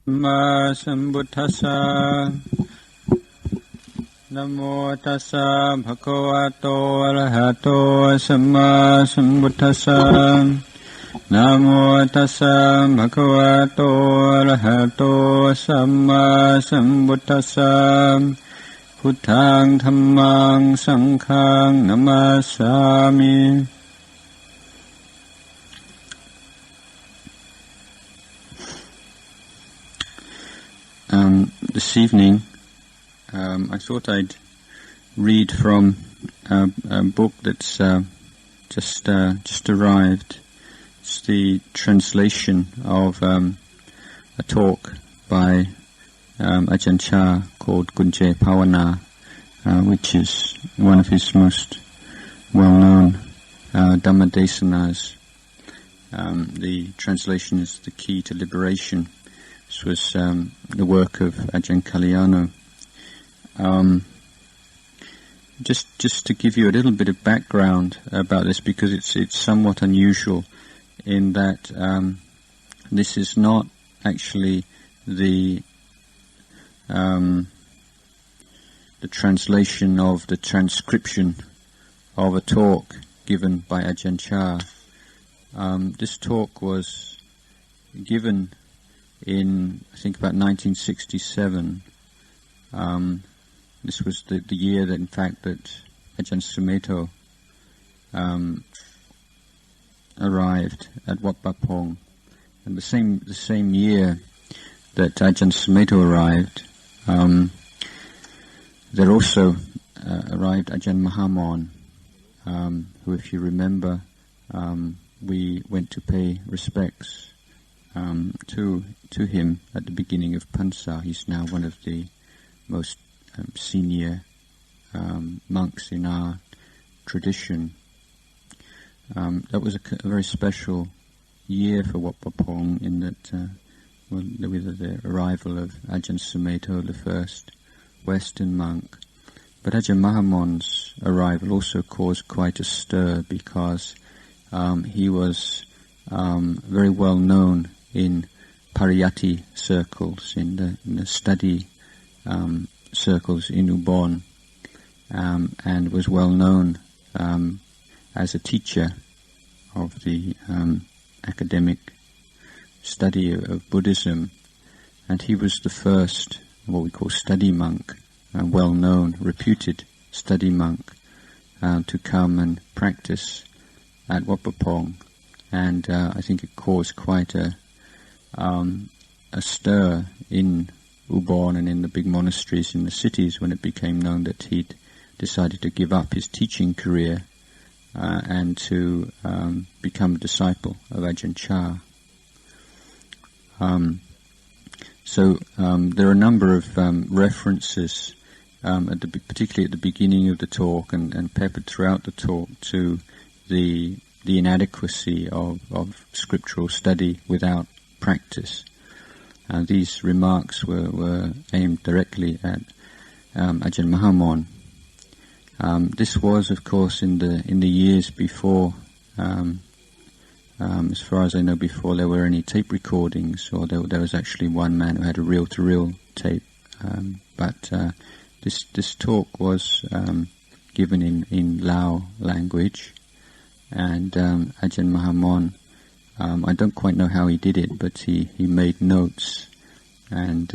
Ma sambuddhassa Namo tassa bhagavato arahato samma sambuddhassa Namo tassa bhagavato arahato samma sambuddhassa Buddhaṃ Dhammaṃ Saṅghaṃ Namasami. This evening, I thought I'd read from a book that's just arrived. It's the translation of a talk by Ajahn Chah called Gunje Pavana, which is one of his most well-known Dhamma desanas. The translation is The Key to Liberation. This was the work of Ajahn Kalyana. Just to give you a little bit of background about this, because it's somewhat unusual in that this is not actually the translation of the transcription of a talk given by Ajahn Chah. This talk was given in, I think, about 1967. This was the year that, in fact, that Ajahn Sumedho arrived at Wat Pa Pong, and the same year that Ajahn Sumedho arrived, there also arrived Ajahn Mahamon, who, if you remember, we went to pay respects to him at the beginning of Pansa. He's now one of the most senior monks in our tradition. That was a very special year for Wat Pa Pong, in that with the arrival of Ajahn Sumedho, the first Western monk. But Ajahn Mahamon's arrival also caused quite a stir, because he was very well known in Pariyatti circles, in the study circles in Ubon, and was well known as a teacher of the academic study of Buddhism, and he was the first, what we call study monk, a well-known, reputed study monk, to come and practice at Wat Pa Pong, and I think it caused quite a stir in Ubon and in the big monasteries in the cities when it became known that he'd decided to give up his teaching career and to become a disciple of Ajahn Chah. So there are a number of references, particularly at the beginning of the talk and peppered throughout the talk, to the inadequacy of scriptural study without practice. These remarks were aimed directly at Ajahn Mahamon. This was, of course, in the years before, as far as I know, before there were any tape recordings, or there was actually one man who had a reel-to-reel tape. But this talk was given in Lao language, and Ajahn Mahamon, I don't quite know how he did it, but he made notes and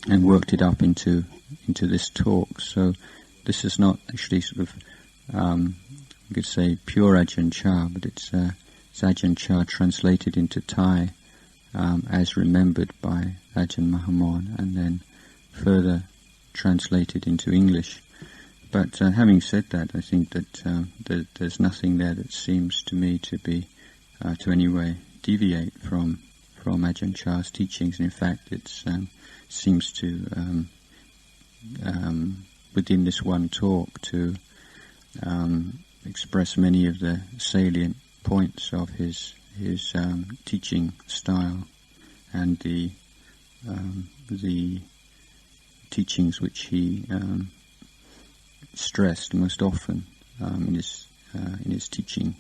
worked it up into this talk. So this is not actually sort of, you could say, pure Ajahn Chah, but it's Ajahn Chah translated into Thai as remembered by Ajahn Mahamon, and then further translated into English. But having said that, I think that there's nothing there that seems to me to be to any way deviate from Ajahn Chah's teachings. In fact, it seems to within this one talk to express many of the salient points of his teaching style and the teachings which he stressed most often in his teaching.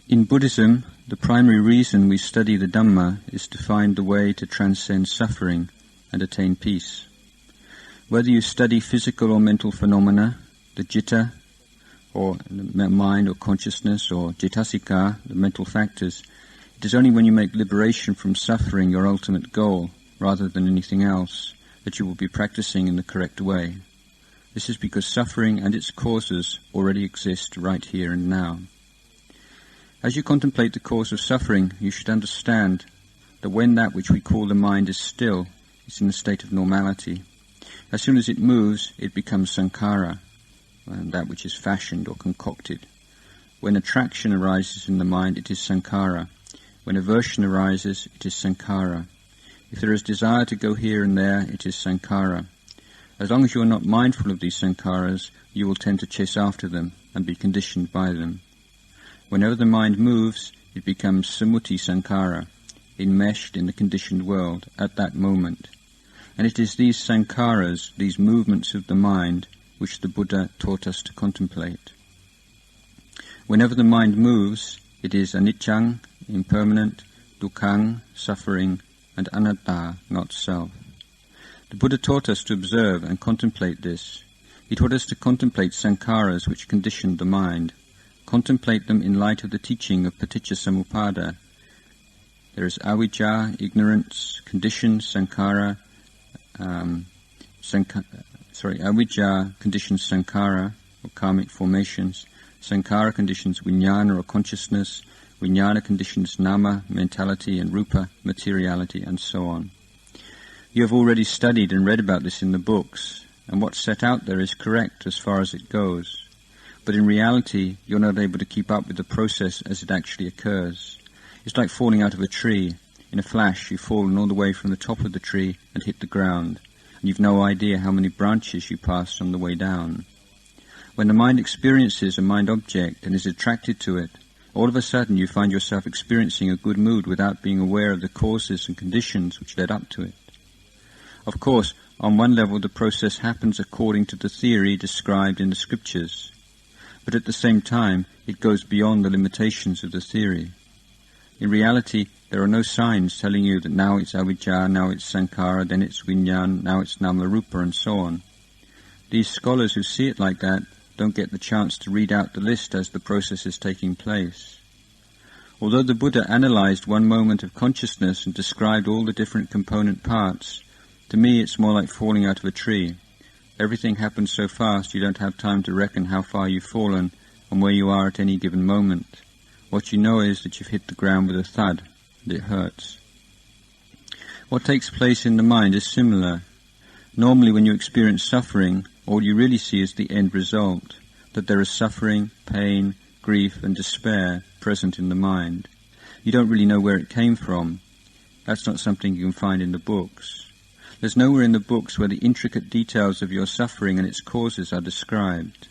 In Buddhism, the primary reason we study the Dhamma is to find the way to transcend suffering and attain peace. Whether you study physical or mental phenomena, the citta, or the mind or consciousness, or cetasika, the mental factors, it is only when you make liberation from suffering your ultimate goal, rather than anything else, that you will be practicing in the correct way. This is because suffering and its causes already exist right here and now. As you contemplate the cause of suffering, you should understand that when that which we call the mind is still, it's in a state of normality. As soon as it moves, it becomes sankhara, that which is fashioned or concocted. When attraction arises in the mind, it is sankhara. When aversion arises, it is sankhara. If there is desire to go here and there, it is sankhara. As long as you are not mindful of these sankharas, you will tend to chase after them and be conditioned by them. Whenever the mind moves, it becomes samuti sankhara, enmeshed in the conditioned world at that moment. And it is these sankharas, these movements of the mind, which the Buddha taught us to contemplate. Whenever the mind moves, it is aniccaṃ, impermanent, dukkhāṃ, suffering, and anattā, not self. The Buddha taught us to observe and contemplate this. He taught us to contemplate sankharas which conditioned the mind. Contemplate them in light of the teaching of paticca samuppada. There is avijja, ignorance, conditions, sankhara, avijja conditions sankhara, or karmic formations. Sankhara conditions vijñāna, or consciousness. Vijñāna conditions nama, mentality, and rupa, materiality, and so on. You have already studied and read about this in the books, and what's set out there is correct as far as it goes. But in reality, you're not able to keep up with the process as it actually occurs. It's like falling out of a tree. In a flash, you've fallen all the way from the top of the tree and hit the ground, and you've no idea how many branches you passed on the way down. When the mind experiences a mind object and is attracted to it, all of a sudden you find yourself experiencing a good mood without being aware of the causes and conditions which led up to it. Of course, on one level the process happens according to the theory described in the scriptures, but at the same time it goes beyond the limitations of the theory. In reality, there are no signs telling you that now it's avijja, now it's sankhara, then it's vijñāna, now it's nama rupa, and so on. These scholars who see it like that don't get the chance to read out the list as the process is taking place. Although the Buddha analyzed one moment of consciousness and described all the different component parts, to me it's more like falling out of a tree. Everything happens so fast you don't have time to reckon how far you've fallen and where you are at any given moment. What you know is that you've hit the ground with a thud, and it hurts. What takes place in the mind is similar. Normally when you experience suffering, all you really see is the end result, that there is suffering, pain, grief and despair present in the mind. You don't really know where it came from. That's not something you can find in the books. There's nowhere in the books where the intricate details of your suffering and its causes are described.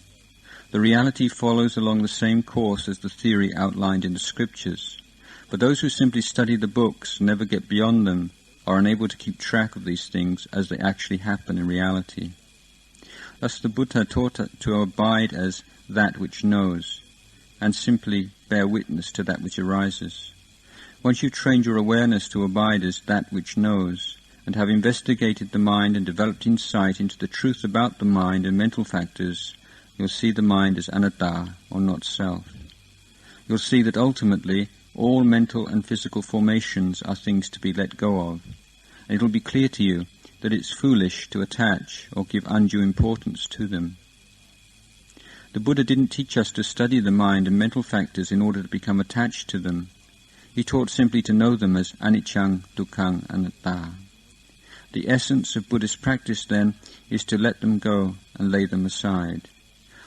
The reality follows along the same course as the theory outlined in the scriptures, but those who simply study the books and never get beyond them are unable to keep track of these things as they actually happen in reality. Thus the Buddha taught to abide as that which knows, and simply bear witness to that which arises. Once you've trained your awareness to abide as that which knows, and have investigated the mind and developed insight into the truth about the mind and mental factors, you'll see the mind as anatta, or not self. You'll see that ultimately all mental and physical formations are things to be let go of, and it'll be clear to you that it's foolish to attach or give undue importance to them. The Buddha didn't teach us to study the mind and mental factors in order to become attached to them. He taught simply to know them as aniccaṃ, dukkhāṃ, anattā. The essence of Buddhist practice, then, is to let them go and lay them aside.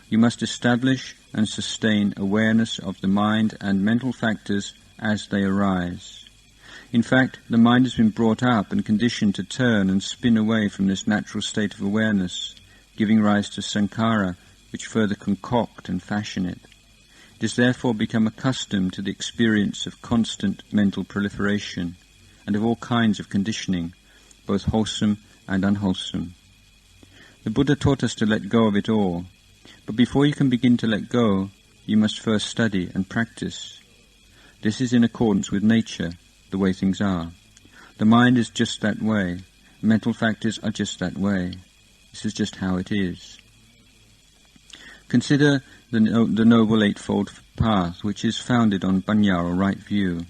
You must establish and sustain awareness of the mind and mental factors as they arise. In fact, the mind has been brought up and conditioned to turn and spin away from this natural state of awareness, giving rise to sankhara, which further concoct and fashion it. It has therefore become accustomed to the experience of constant mental proliferation and of all kinds of conditioning, both wholesome and unwholesome. The Buddha taught us to let go of it all, but before you can begin to let go, you must first study and practice. This is in accordance with nature, the way things are. The mind is just that way. Mental factors are just that way. This is just how it is. Consider the Noble Eightfold Path, which is founded on panya, or right view.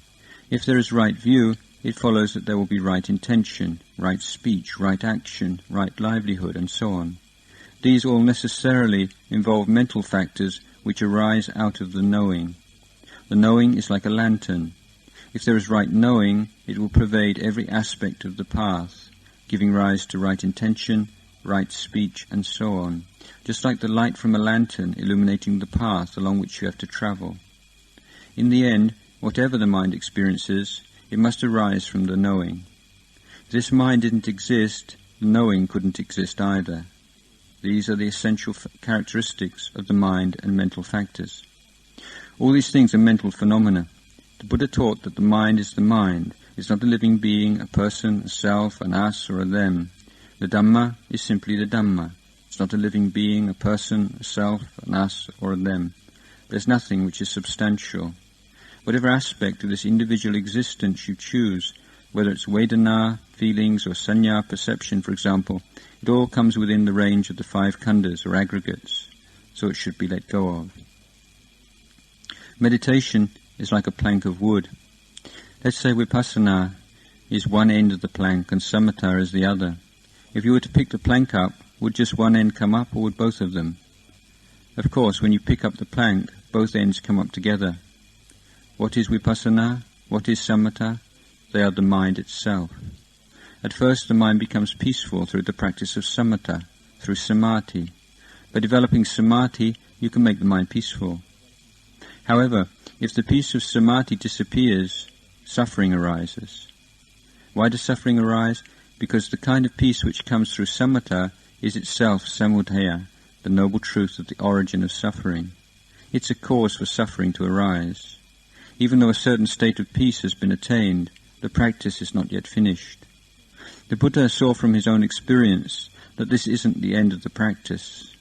If there is right view, it follows that there will be right intention, right speech, right action, right livelihood, and so on. These all necessarily involve mental factors which arise out of the knowing. The knowing is like a lantern. If there is right knowing, it will pervade every aspect of the path, giving rise to right intention, right speech, and so on, just like the light from a lantern illuminating the path along which you have to travel. In the end, whatever the mind experiences, it must arise from the knowing. If this mind didn't exist, the knowing couldn't exist either. These are the essential characteristics of the mind and mental factors. All these things are mental phenomena. The Buddha taught that the mind is the mind. It's not a living being, a person, a self, an us, or a them. The Dhamma is simply the Dhamma. It's not a living being, a person, a self, an us, or a them. There's nothing which is substantial. Whatever aspect of this individual existence you choose, whether it's Vedana, feelings, or Sanya, perception, for example, it all comes within the range of the 5 khandhas, or aggregates, so it should be let go of. Meditation is like a plank of wood. Let's say Vipassana is one end of the plank and Samatha is the other. If you were to pick the plank up, would just one end come up, or would both of them? Of course, when you pick up the plank, both ends come up together. What is Vipassana? What is Samatha? They are the mind itself. At first the mind becomes peaceful through the practice of Samatha, through Samadhi. By developing Samadhi, you can make the mind peaceful. However, if the peace of Samadhi disappears, suffering arises. Why does suffering arise? Because the kind of peace which comes through Samatha is itself samudaya, the noble truth of the origin of suffering. It's a cause for suffering to arise. Even though a certain state of peace has been attained, the practice is not yet finished. The Buddha saw from his own experience that this isn't the end of the practice.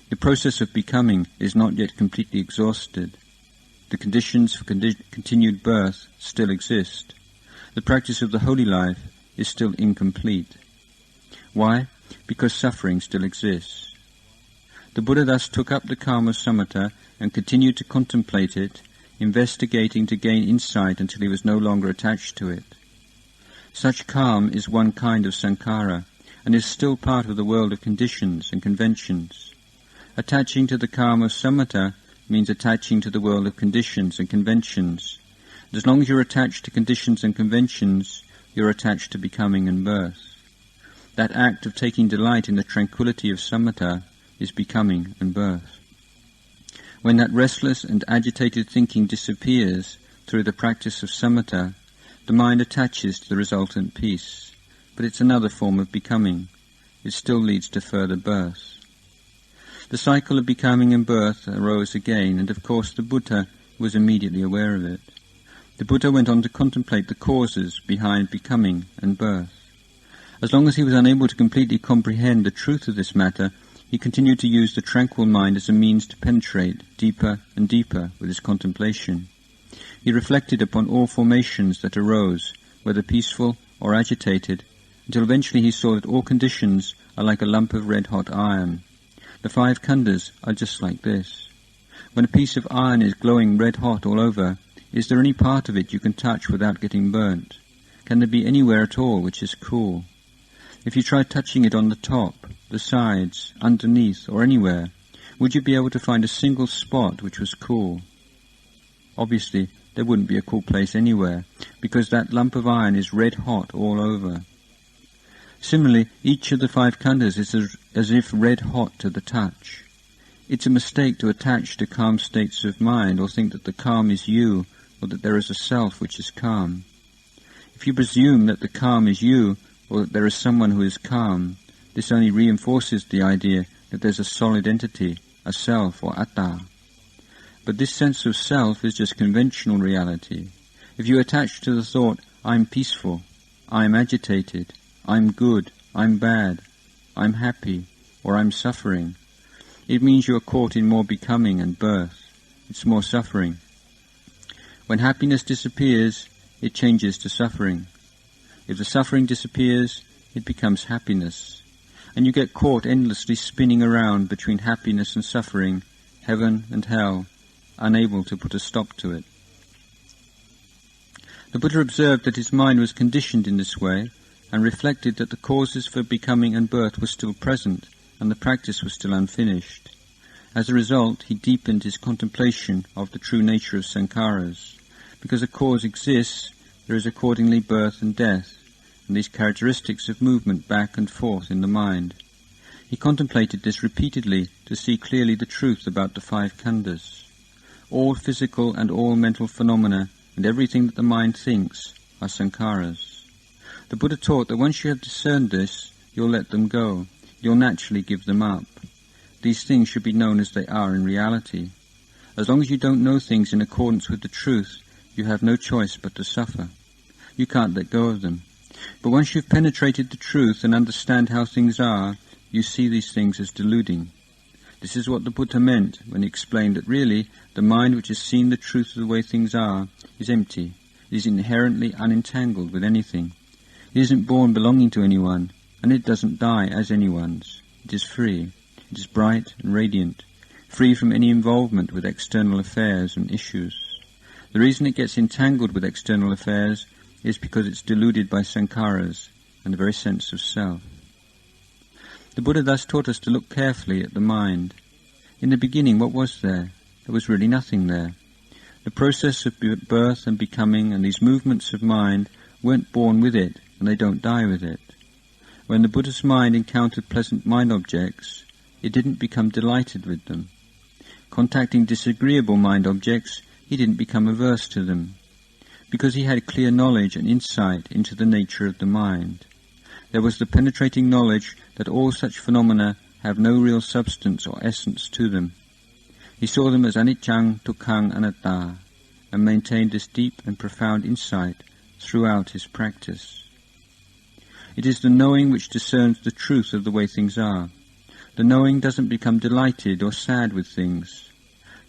The process of becoming is not yet completely exhausted. The conditions for continued birth still exist. The practice of the holy life is still incomplete. Why? Because suffering still exists. The Buddha thus took up the calm of samatha and continued to contemplate it, investigating to gain insight until he was no longer attached to it. Such calm is one kind of sankhara, and is still part of the world of conditions and conventions. Attaching to the calm of samatha means attaching to the world of conditions and conventions. And as long as you're attached to conditions and conventions, you're attached to becoming and birth. That act of taking delight in the tranquility of samatha is becoming and birth. When that restless and agitated thinking disappears through the practice of samatha, the mind attaches to the resultant peace, but it's another form of becoming. It still leads to further birth. The cycle of becoming and birth arose again, and of course the Buddha was immediately aware of it. The Buddha went on to contemplate the causes behind becoming and birth. As long as he was unable to completely comprehend the truth of this matter, he continued to use the tranquil mind as a means to penetrate deeper and deeper with his contemplation. He reflected upon all formations that arose, whether peaceful or agitated, until eventually he saw that all conditions are like a lump of red-hot iron. The 5 khandhas are just like this. When a piece of iron is glowing red-hot all over, is there any part of it you can touch without getting burnt? Can there be anywhere at all which is cool? If you tried touching it on the top, the sides, underneath, or anywhere, would you be able to find a single spot which was cool? Obviously, there wouldn't be a cool place anywhere, because that lump of iron is red-hot all over. Similarly, each of the 5 khandhas is as if red-hot to the touch. It's a mistake to attach to calm states of mind or think that the calm is you, or that there is a self which is calm. If you presume that the calm is you, or that there is someone who is calm, this only reinforces the idea that there's a solid entity, a self or atta. But this sense of self is just conventional reality. If you attach to the thought, I'm peaceful, I'm agitated, I'm good, I'm bad, I'm happy, or I'm suffering. It means you are caught in more becoming and birth. It's more suffering. When happiness disappears, it changes to suffering. If the suffering disappears, it becomes happiness. And you get caught endlessly spinning around between happiness and suffering, heaven and hell, unable to put a stop to it. The Buddha observed that his mind was conditioned in this way, and reflected that the causes for becoming and birth were still present, and the practice was still unfinished. As a result, he deepened his contemplation of the true nature of sankharas. Because a cause exists, there is accordingly birth and death, and these characteristics of movement back and forth in the mind. He contemplated this repeatedly to see clearly the truth about the five khandhas. All physical and all mental phenomena and everything that the mind thinks are sankharas. The Buddha taught that once you have discerned this, you'll let them go. You'll naturally give them up. These things should be known as they are in reality. As long as you don't know things in accordance with the truth, you have no choice but to suffer. You can't let go of them. But once you've penetrated the truth and understand how things are, you see these things as deluding. This is what the Buddha meant when he explained that really the mind which has seen the truth of the way things are is empty. It is inherently unentangled with anything. It isn't born belonging to anyone, and it doesn't die as anyone's. It is free. It is bright and radiant, free from any involvement with external affairs and issues. The reason it gets entangled with external affairs is because it's deluded by sankharas and the very sense of self. The Buddha thus taught us to look carefully at the mind. In the beginning, what was there? There was really nothing there. The process of birth and becoming and these movements of mind weren't born with it, and they don't die with it. When the Buddha's mind encountered pleasant mind objects, it didn't become delighted with them. Contacting disagreeable mind objects, he didn't become averse to them, because he had clear knowledge and insight into the nature of the mind. There was the penetrating knowledge that all such phenomena have no real substance or essence to them. He saw them as anicca, dukkha, anatta, and maintained this deep and profound insight throughout his practice. It is the knowing which discerns the truth of the way things are. The knowing doesn't become delighted or sad with things.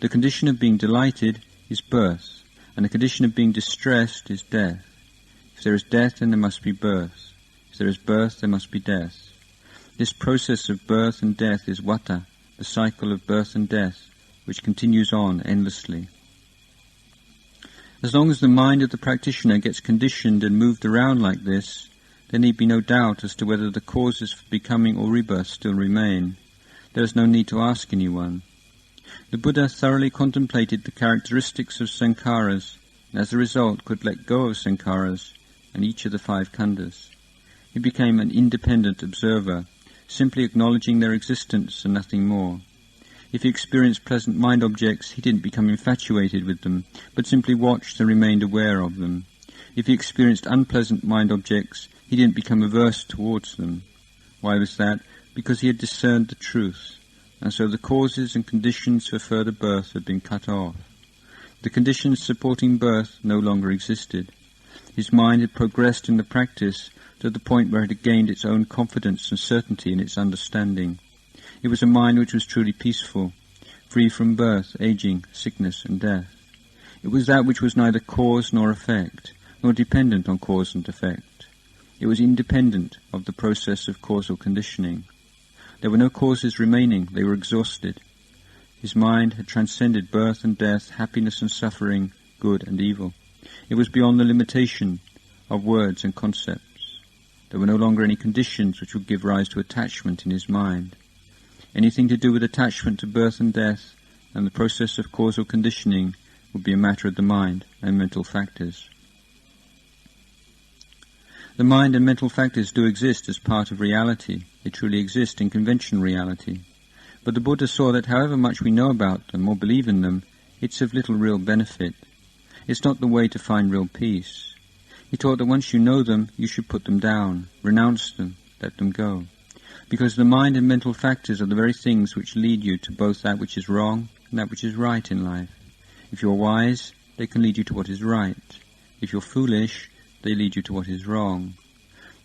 The condition of being delighted is birth, and the condition of being distressed is death. If there is death, then there must be birth. If there is birth, there must be death. This process of birth and death is vata, the cycle of birth and death, which continues on endlessly. As long as the mind of the practitioner gets conditioned and moved around like this, there need be no doubt as to whether the causes for becoming or rebirth still remain. There is no need to ask anyone. The Buddha thoroughly contemplated the characteristics of sankharas, and as a result could let go of sankharas and each of the five khandhas. He became an independent observer, simply acknowledging their existence and nothing more. If he experienced pleasant mind objects, he didn't become infatuated with them, but simply watched and remained aware of them. If he experienced unpleasant mind objects, he didn't become averse towards them. Why was that? Because he had discerned the truth, and so the causes and conditions for further birth had been cut off. The conditions supporting birth no longer existed. His mind had progressed in the practice to the point where it had gained its own confidence and certainty in its understanding. It was a mind which was truly peaceful, free from birth, aging, sickness, and death. It was that which was neither cause nor effect, nor dependent on cause and effect. It was independent of the process of causal conditioning. There were no causes remaining, they were exhausted. His mind had transcended birth and death, happiness and suffering, good and evil. It was beyond the limitation of words and concepts. There were no longer any conditions which would give rise to attachment in his mind. Anything to do with attachment to birth and death and the process of causal conditioning would be a matter of the mind and mental factors. The mind and mental factors do exist as part of reality. They truly exist in conventional reality. But the Buddha saw that however much we know about them or believe in them, it's of little real benefit. It's not the way to find real peace. He taught that once you know them, you should put them down, renounce them, let them go. Because the mind and mental factors are the very things which lead you to both that which is wrong and that which is right in life. If you're wise, they can lead you to what is right. If you're foolish, they lead you to what is wrong.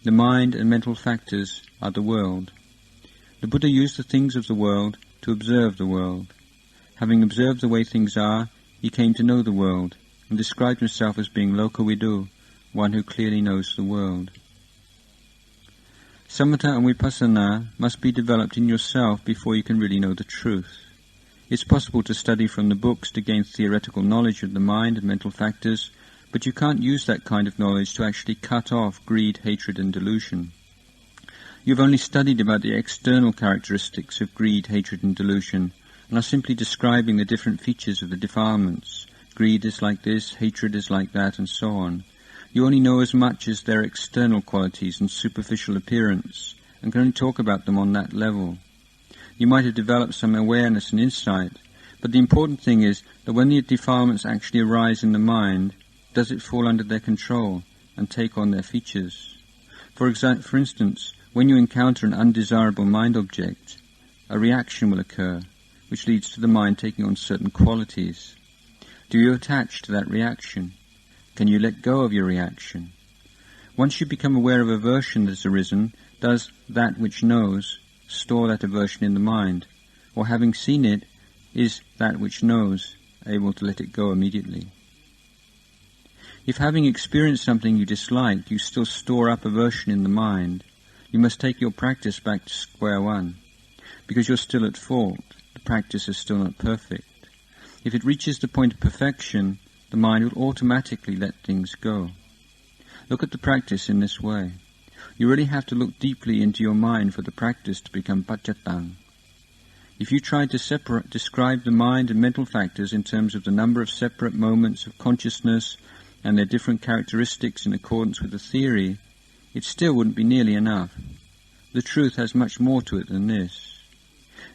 The mind and mental factors are the world. The The Buddha used the things of the world to observe the world. Having observed the way things are, he came to know the world, and described himself as being lokavidu, one who clearly knows the world. Samatha and vipassana must be developed in yourself before you can really know the truth. It's possible to study from the books to gain theoretical knowledge of the mind and mental factors, but you can't use that kind of knowledge to actually cut off greed, hatred and delusion. You've only studied about the external characteristics of greed, hatred and delusion, and are simply describing the different features of the defilements. Greed is like this, hatred is like that, and so on. You only know as much as their external qualities and superficial appearance, and can only talk about them on that level. You might have developed some awareness and insight, but the important thing is that when the defilements actually arise in the mind, does it fall under their control and take on their features? For instance, when you encounter an undesirable mind object, a reaction will occur, which leads to the mind taking on certain qualities. Do you attach to that reaction? Can you let go of your reaction? Once you become aware of aversion that has arisen, does that which knows store that aversion in the mind? Or having seen it, is that which knows able to let it go immediately? If having experienced something you dislike, you still store up aversion in the mind, you must take your practice back to square one. Because you're still at fault, the practice is still not perfect. If it reaches the point of perfection, the mind will automatically let things go. Look at the practice in this way. You really have to look deeply into your mind for the practice to become paccattang. If you try to describe the mind and mental factors in terms of the number of separate moments of consciousness and their different characteristics in accordance with the theory, it still wouldn't be nearly enough. The truth has much more to it than this.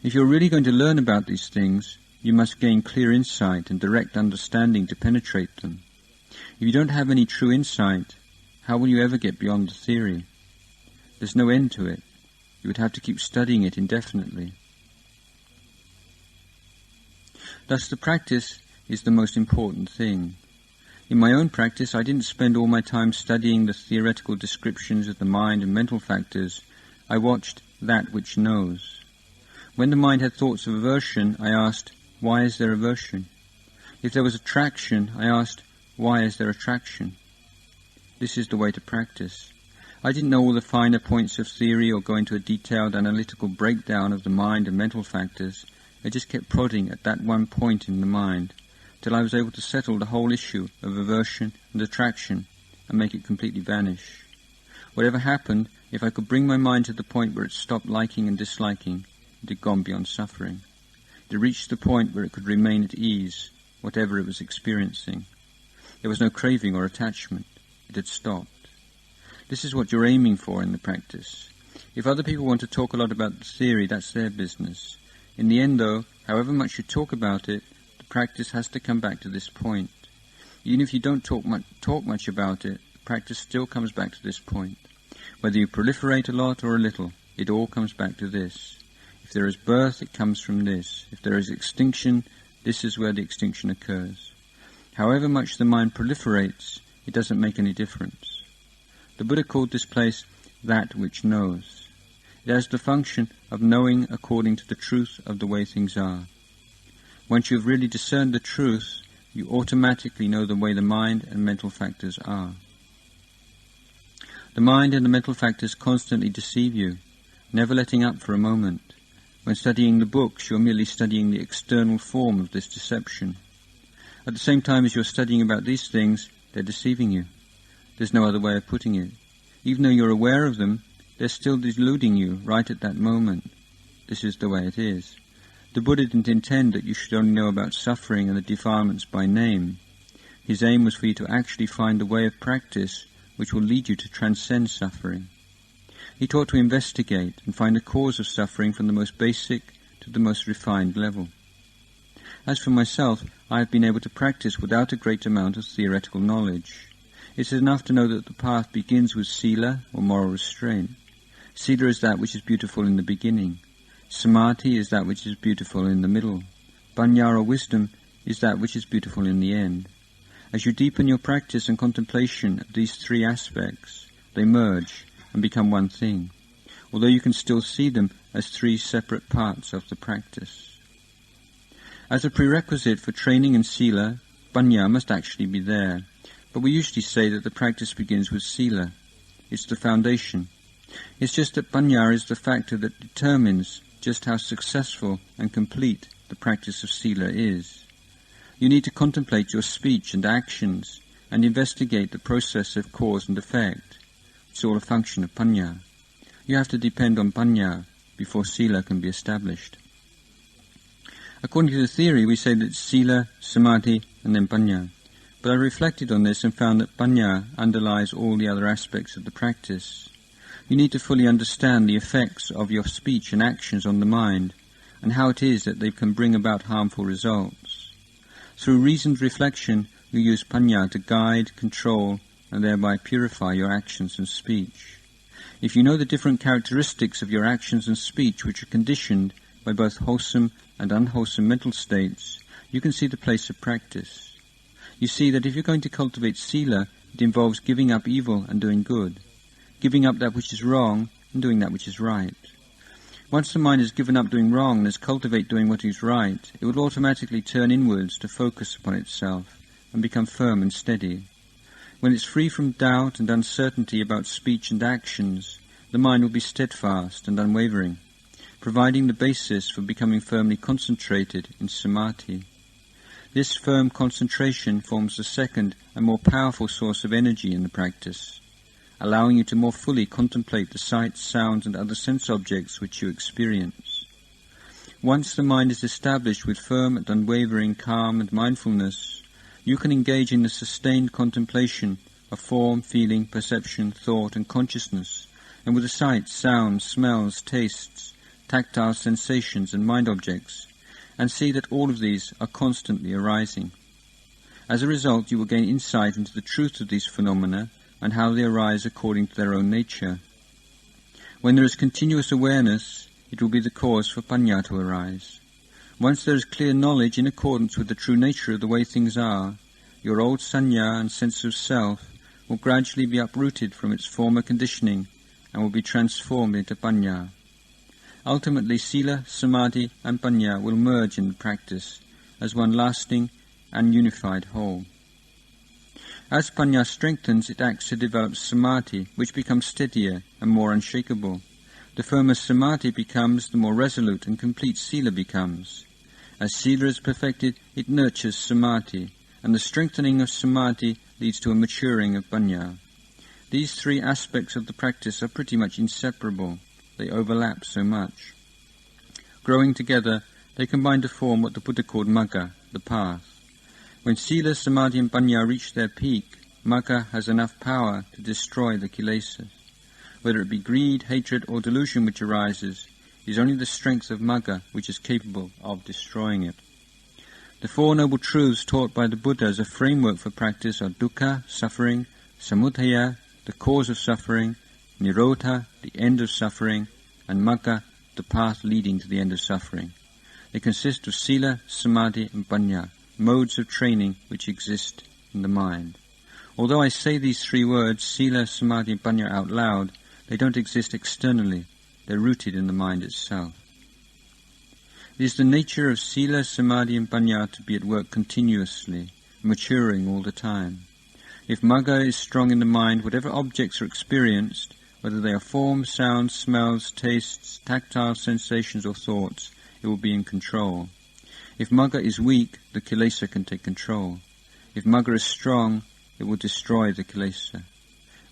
If you're really going to learn about these things, you must gain clear insight and direct understanding to penetrate them. If you don't have any true insight, how will you ever get beyond the theory? There's no end to it. You would have to keep studying it indefinitely. Thus the practice is the most important thing. In my own practice, I didn't spend all my time studying the theoretical descriptions of the mind and mental factors. I watched that which knows. When the mind had thoughts of aversion, I asked, why is there aversion? If there was attraction, I asked, why is there attraction? This is the way to practice. I didn't know all the finer points of theory or go into a detailed analytical breakdown of the mind and mental factors. I just kept prodding at that one point in the mind, till I was able to settle the whole issue of aversion and attraction and make it completely vanish. Whatever happened, if I could bring my mind to the point where it stopped liking and disliking, it had gone beyond suffering. It reached the point where it could remain at ease, whatever it was experiencing. There was no craving or attachment. It had stopped. This is what you're aiming for in the practice. If other people want to talk a lot about the theory, that's their business. In the end, though, however much you talk about it, the practice has to come back to this point. Even if you don't talk much about it, the practice still comes back to this point. Whether you proliferate a lot or a little, it all comes back to this. If there is birth, it comes from this. If there is extinction, this is where the extinction occurs. However much the mind proliferates, it doesn't make any difference. The Buddha called this place that which knows. It has the function of knowing according to the truth of the way things are. Once you have really discerned the truth, you automatically know the way the mind and mental factors are. The mind and the mental factors constantly deceive you, never letting up for a moment. When studying the books, you're merely studying the external form of this deception. At the same time as you're studying about these things, they're deceiving you. There's no other way of putting it. Even though you're aware of them, they're still deluding you right at that moment. This is the way it is. The Buddha didn't intend that you should only know about suffering and the defilements by name. His aim was for you to actually find a way of practice which will lead you to transcend suffering. He taught to investigate and find the cause of suffering from the most basic to the most refined level. As for myself, I have been able to practice without a great amount of theoretical knowledge. It is enough to know that the path begins with sila, or moral restraint. Sila is that which is beautiful in the beginning. Samadhi is that which is beautiful in the middle. Panya, or wisdom, is that which is beautiful in the end. As you deepen your practice and contemplation of these three aspects, they merge and become one thing. Although you can still see them, as three separate parts of the practice. As a prerequisite for training in sila, panya must actually be there, but we usually say that the practice begins with sila. It's the foundation. It's just that panya is the factor that determines just how successful and complete the practice of sila is. You need to contemplate your speech and actions and investigate the process of cause and effect. It's all a function of panya. You have to depend on panya before sila can be established. According to the theory, we say that it's sila, samadhi, and then panya. But I reflected on this and found that panya underlies all the other aspects of the practice. You need to fully understand the effects of your speech and actions on the mind, and how it is that they can bring about harmful results. Through reasoned reflection, you use panya to guide, control, and thereby purify your actions and speech. If you know the different characteristics of your actions and speech which are conditioned by both wholesome and unwholesome mental states, you can see the place of practice. You see that if you're going to cultivate sila, it involves giving up evil and doing good, giving up that which is wrong and doing that which is right. Once the mind has given up doing wrong and has cultivated doing what is right, it will automatically turn inwards to focus upon itself and become firm and steady. When it's free from doubt and uncertainty about speech and actions, the mind will be steadfast and unwavering, providing the basis for becoming firmly concentrated in samadhi. This firm concentration forms the second and more powerful source of energy in the practice, allowing you to more fully contemplate the sights, sounds, and other sense objects which you experience. Once the mind is established with firm and unwavering calm and mindfulness, you can engage in the sustained contemplation of form, feeling, perception, thought, and consciousness, and with the sights, sounds, smells, tastes, tactile sensations, and mind objects, and see that all of these are constantly arising. As a result, you will gain insight into the truth of these phenomena and how they arise according to their own nature. When there is continuous awareness, it will be the cause for panya to arise. Once there is clear knowledge in accordance with the true nature of the way things are, your old sanya and sense of self will gradually be uprooted from its former conditioning and will be transformed into panya. Ultimately, sila, samadhi, and panya will merge in the practice as one lasting and unified whole. As panya strengthens, it acts to develop samadhi, which becomes steadier and more unshakable. The firmer samadhi becomes, the more resolute and complete sila becomes. As sila is perfected, it nurtures samadhi, and the strengthening of samadhi leads to a maturing of panya. These three aspects of the practice are pretty much inseparable. They overlap so much. Growing together, they combine to form what the Buddha called magga, the path. When sila, samadhi, and panya reach their peak, magga has enough power to destroy the kilesas. Whether it be greed, hatred, or delusion which arises, it is only the strength of magga which is capable of destroying it. The Four Noble Truths taught by the Buddha as a framework for practice are dukkha, suffering, samudaya, the cause of suffering, nirodha, the end of suffering, and magga, the path leading to the end of suffering. They consist of sila, samadhi, and panya, modes of training which exist in the mind. Although I say these three words, sila, samadhi, and panya, out loud, they don't exist externally. They're rooted in the mind itself. It is the nature of sila, samadhi, and panya to be at work continuously, maturing all the time. If magga is strong in the mind, whatever objects are experienced, whether they are forms, sounds, smells, tastes, tactile sensations, or thoughts, it will be in control. If magga is weak, the kilesa can take control. If magga is strong, it will destroy the kilesa.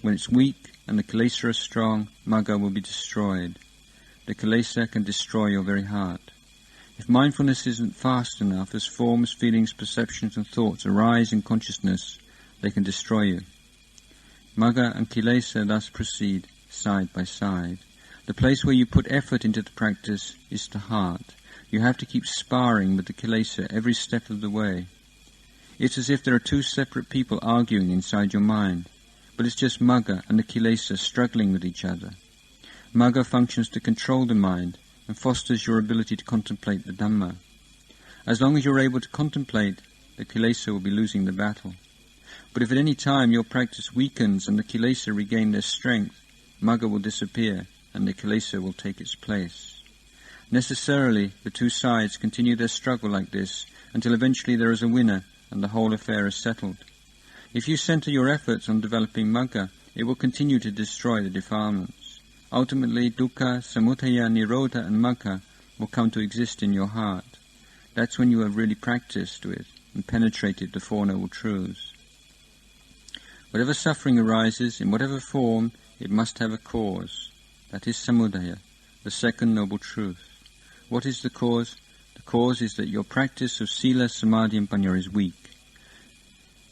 When it's weak and the kilesa are strong, magga will be destroyed. The kilesa can destroy your very heart. If mindfulness isn't fast enough, as forms, feelings, perceptions, and thoughts arise in consciousness, they can destroy you. Magga and kilesa thus proceed side by side. The place where you put effort into the practice is the heart. You have to keep sparring with the kilesa every step of the way. It's as if there are two separate people arguing inside your mind, but it's just magga and the kilesa struggling with each other. Magga functions to control the mind and fosters your ability to contemplate the Dhamma. As long as you're able to contemplate, the kilesa will be losing the battle. But if at any time your practice weakens and the kilesa regain their strength, magga will disappear and the kilesa will take its place. Necessarily, the two sides continue their struggle like this until eventually there is a winner and the whole affair is settled. If you center your efforts on developing Magga, it will continue to destroy the defilements. Ultimately, dukkha, samudaya, nirodha and Magga will come to exist in your heart. That's when you have really practiced with and penetrated the Four Noble Truths. Whatever suffering arises, in whatever form, it must have a cause. That is samudaya, the second noble truth. What is the cause? The cause is that your practice of sila, samadhi and panya is weak.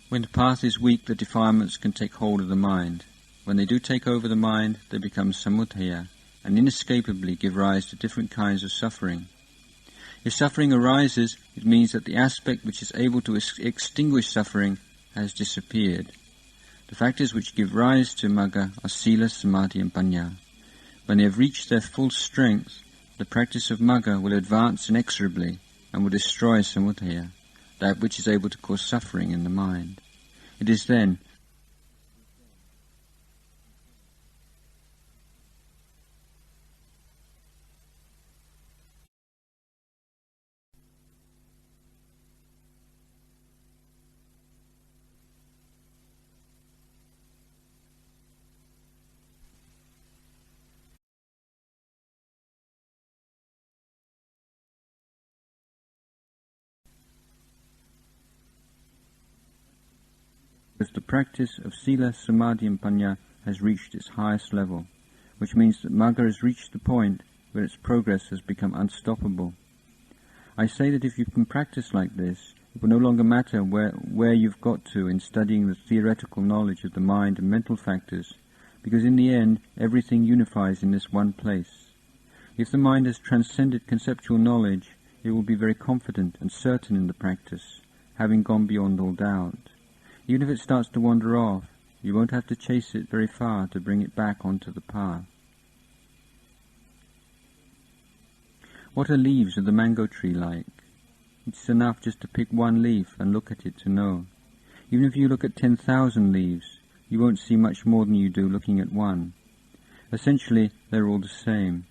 When the path is weak, the defilements can take hold of the mind. When they do take over the mind, they become samudaya, and inescapably give rise to different kinds of suffering. If suffering arises, it means that the aspect which is able to extinguish suffering has disappeared. The factors which give rise to Magga are sila, samadhi and panya. When they have reached their full strength, the practice of Magga will advance inexorably and will destroy samudaya, that which is able to cause suffering in the mind. It is then as the practice of sila, samadhi and panya has reached its highest level, which means that Magga has reached the point where its progress has become unstoppable. I say that if you can practice like this, it will no longer matter where you've got to in studying the theoretical knowledge of the mind and mental factors, because in the end everything unifies in this one place. If the mind has transcended conceptual knowledge, it will be very confident and certain in the practice, having gone beyond all doubt. Even if it starts to wander off, you won't have to chase it very far to bring it back onto the path. What are leaves of the mango tree like? It's enough just to pick one leaf and look at it to know. Even if you look at 10,000 leaves, you won't see much more than you do looking at one. Essentially, they're all the same.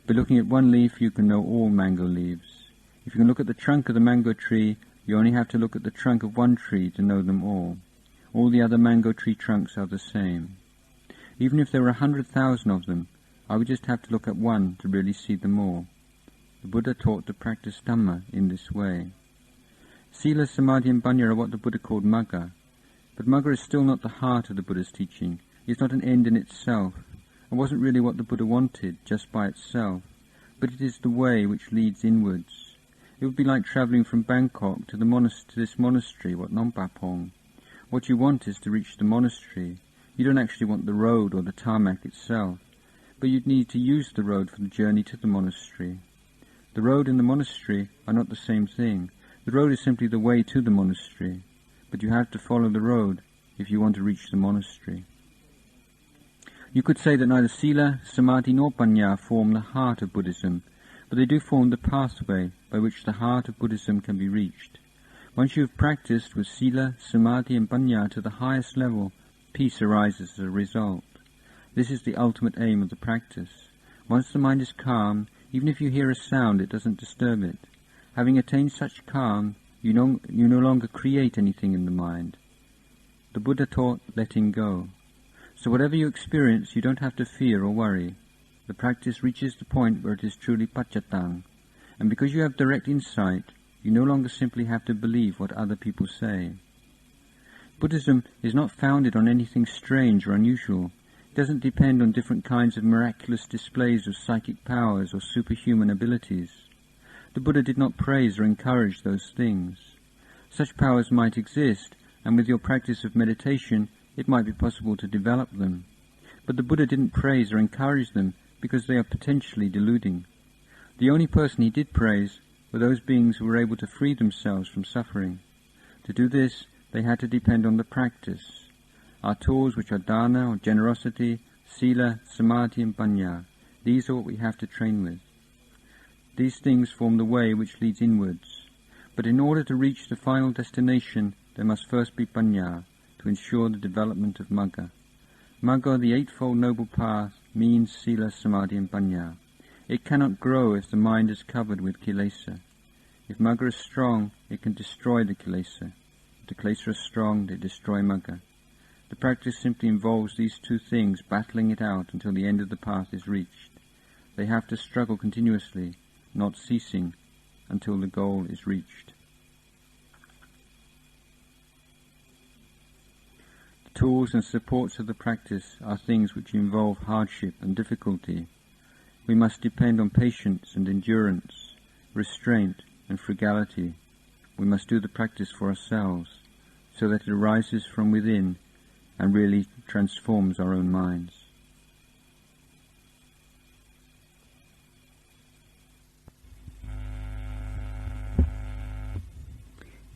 By looking at one leaf, you can know all mango leaves. If you can look at the trunk of the mango tree, you only have to look at the trunk of one tree to know them all. All the other mango tree trunks are the same. Even if there were 100,000 of them, I would just have to look at one to really see them all. The Buddha taught to practice Dhamma in this way. Sila, Samadhi and Panya are what the Buddha called Magga. But Magga is still not the heart of the Buddha's teaching. It's not an end in itself. It wasn't really what the Buddha wanted, just by itself. But it is the way which leads inwards. It would be like travelling from Bangkok to this monastery, Wat Pa Pong. What you want is to reach the monastery. You don't actually want the road or the tarmac itself, but you'd need to use the road for the journey to the monastery. The road and the monastery are not the same thing. The road is simply the way to the monastery, but you have to follow the road if you want to reach the monastery. You could say that neither Sila, Samadhi nor Panya form the heart of Buddhism, but they do form the pathway by which the heart of Buddhism can be reached. Once you have practiced with Sila, Samadhi and Panya to the highest level, peace arises as a result. This is the ultimate aim of the practice. Once the mind is calm, even if you hear a sound, it doesn't disturb it. Having attained such calm, you no longer create anything in the mind. The Buddha taught letting go. So whatever you experience, you don't have to fear or worry. The practice reaches the point where it is truly paccattang, and because you have direct insight, you no longer simply have to believe what other people say. Buddhism is not founded on anything strange or unusual. It doesn't depend on different kinds of miraculous displays of psychic powers or superhuman abilities. The Buddha did not praise or encourage those things. Such powers might exist, and with your practice of meditation, it might be possible to develop them. But the Buddha didn't praise or encourage them because they are potentially deluding. The only person he did praise were those beings who were able to free themselves from suffering. To do this, they had to depend on the practice. Our tools, which are dana or generosity, sila, samadhi and panya, these are what we have to train with. These things form the way which leads inwards. But in order to reach the final destination, there must first be panya, to ensure the development of Magga. Magga, the Eightfold Noble Path, means Sila, Samadhi and Panya. It cannot grow if the mind is covered with kilesa. If Magga is strong, it can destroy the kilesa. If the kilesa are strong, they destroy Magga. The practice simply involves these two things battling it out until the end of the path is reached. They have to struggle continuously, not ceasing, until the goal is reached. The tools and supports of the practice are things which involve hardship and difficulty. We must depend on patience and endurance, restraint and frugality. We must do the practice for ourselves, so that it arises from within and really transforms our own minds.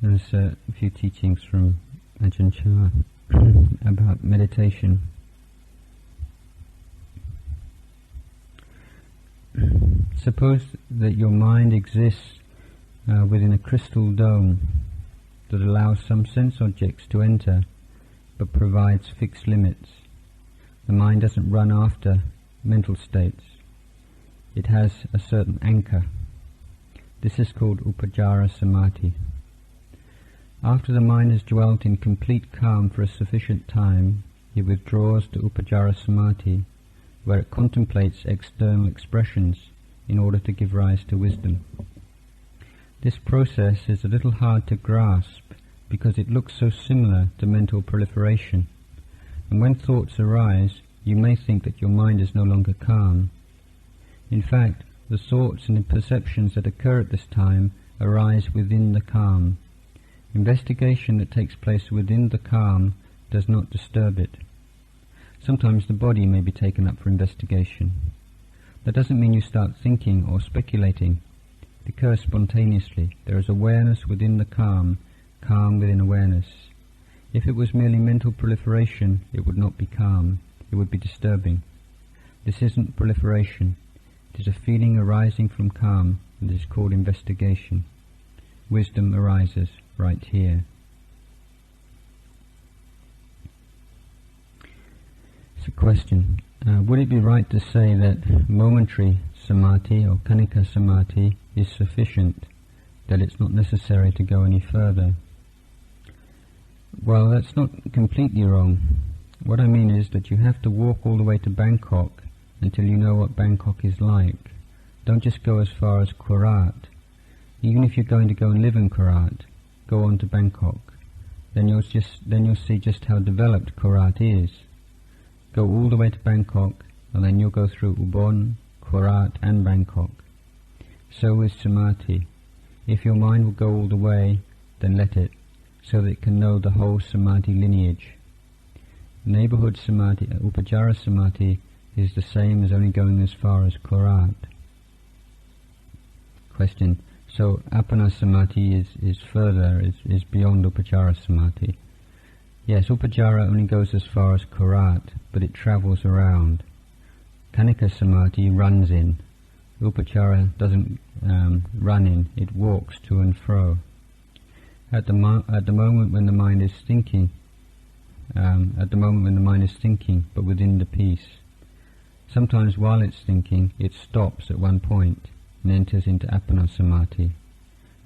There's a few teachings from Ajahn Chah about meditation. Suppose that your mind exists within a crystal dome that allows some sense objects to enter but provides fixed limits. The mind doesn't run after mental states. It has a certain anchor. This is called Upajjhara Samadhi. After the mind has dwelt in complete calm for a sufficient time, it withdraws to Upajjhara Samadhi, where it contemplates external expressions in order to give rise to wisdom. This process is a little hard to grasp because it looks so similar to mental proliferation, and when thoughts arise, you may think that your mind is no longer calm. In fact, the thoughts and the perceptions that occur at this time arise within the calm. Investigation that takes place within the calm does not disturb it. Sometimes the body may be taken up for investigation. That doesn't mean you start thinking or speculating. It occurs spontaneously. There is awareness within the calm, calm within awareness. If it was merely mental proliferation, it would not be calm. It would be disturbing. This isn't proliferation. It is a feeling arising from calm, and it is called investigation. Wisdom arises right here. It's a question. Would it be right to say that momentary samadhi or khanika samadhi is sufficient, that it's not necessary to go any further? Well, that's not completely wrong. What I mean is that you have to walk all the way to Bangkok until you know what Bangkok is like. Don't just go as far as Korat. Even if you're going to go and live in Korat, go on to Bangkok. Then you'll see just how developed Korat is. Go all the way to Bangkok, and then you'll go through Ubon, Korat and Bangkok. So is Samadhi. If your mind will go all the way, then let it, so that it can know the whole Samadhi lineage. Neighbourhood Samadhi, Upajjhara Samadhi, is the same as only going as far as Korat. Question. So Appana Samadhi is further, is beyond Upajjhara Samadhi. Yes, Upajjhara only goes as far as Korat, but it travels around. Khanika Samadhi runs in. Upajjhara doesn't run in, it walks to and fro. At the moment when the mind is thinking, but within the peace. Sometimes while it's thinking, it stops at one point and enters into Appana Samadhi.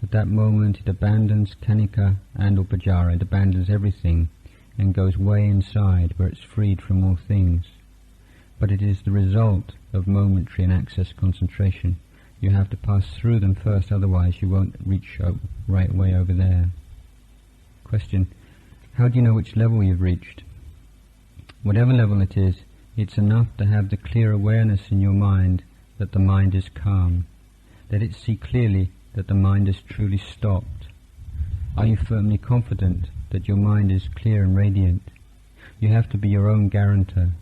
At that moment it abandons Khanika and Upajjhara, it abandons everything and goes way inside where it's freed from all things. But it is the result of momentary and access concentration. You have to pass through them first, otherwise you won't reach right way over there. Question. How do you know which level you've reached? Whatever level it is, it's enough to have the clear awareness in your mind that the mind is calm. Let it see clearly that the mind is truly stopped. Are you firmly confident that your mind is clear and radiant? You have to be your own guarantor.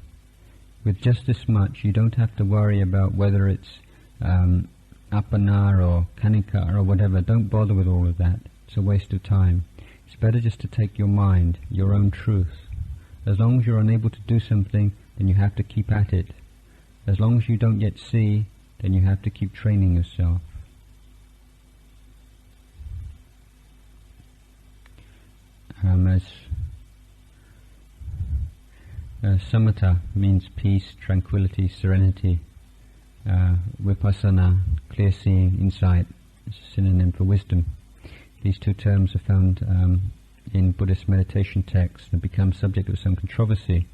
With just this much, you don't have to worry about whether it's Appana or Khanika or whatever. Don't bother with all of that. It's a waste of time. It's better just to take your mind, your own truth. As long as you're unable to do something, then you have to keep at it. As long as you don't yet see, then you have to keep training yourself. Samatha means peace, tranquility, serenity. vipassana, clear seeing, insight, is a synonym for wisdom. These two terms are found in Buddhist meditation texts and become subject of some controversy.